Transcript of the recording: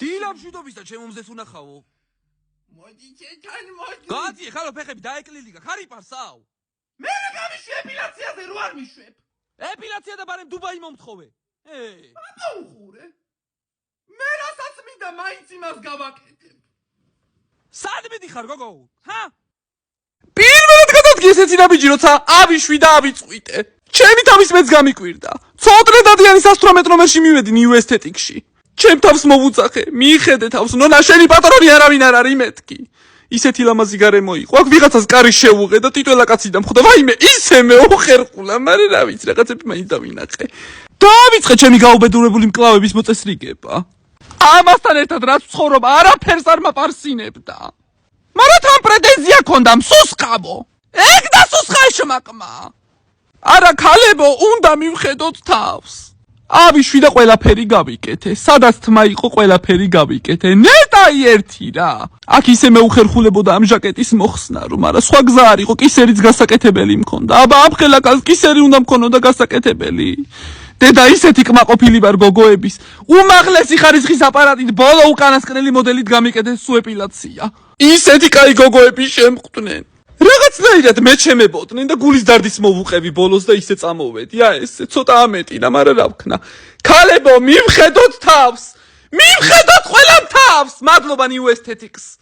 დილა მშვიდობის და ჩემო მზეს უნახავო. მოდი ჩეთან მოდი. გაძიე ხალო ფეხები დაეკლილი ხარიპარსავ. მე რა გამიშვი ეპილაციაზე რო არ მიშვებ. ეპილაცია და ბარემ დუბაი მომთხოვე. აბა უხურე. მე რასაც მინდა მაინც იმას გავაკეთებ. სად მიდიხარ გოგო? ჰა? პირველად გადადგე ესეცი და ბიჭი როცა ავიშვი და ავიწყვიტე. ჩემი თავის მეც გამიკვირდა. ცოტნე დადიანი 118 ნომერში მივედი New Aesthetic-ში. ჩემ თავს მოვუძახე, მიიხედე თავს, ნონა შენი პატრონი არავინ არ არის მეთქი. ისეთი ლამაზი გარემო იყო. აქ ვიღაცას კარი შეუღე და ტიტველა კაცი დამხვდა. ვაიმე, ისე მეუხერყულა, მაგრამ რა ვიცი, რაღაცები მაინც დავინახე. დავიწყე ჩემი გაუბედურებული მკლავების მოწესრიგება. ამასთან ერთად რაც ცხოვრობა არაფერს არ მაპარსინებდა. მაგრამ თან პრეტენზია ქონდა მსუსყავო. ეგ დასუსხა შმაკმა. არა ქალებო, უნდა მივხედოთ თავს. ავიშვი და ყველაფერი გავიკეთე. სადაც თმა იყო ყველაფერი გავიკეთე. ნეტაი ერთი რა. აქ ისე მეუხერხულებოდა ამ ჟაკეტის მოხსნა რომ, არა სხვა გზა არ იყო, კისერიც გასაკეთებელი მქონდა. აბა ამ ხელაკას კისერი უნდა მქონოდა გასაკეთებელი. დედა ისეთი კმაყოფილი ვარ გოგოების. უმაღლესი ხარისხის აპარატით ბოლო უკანასკნელი მოდელით გამიკეთეს სუეპილაცია. ისეთი კაი გოგოები შემყვნენ. რაღაცნაირად მეჩემებოდნენ და გულის დარდის მოვუყევი ბოლოს და ისე წამოვედი. ესე ცოტა ამეტინა, მაგრამ რა ვქნა. ქალებო, მივხედოთ თავს! მივხედოთ ყველამ თავს! მადლობა New Aesthetics!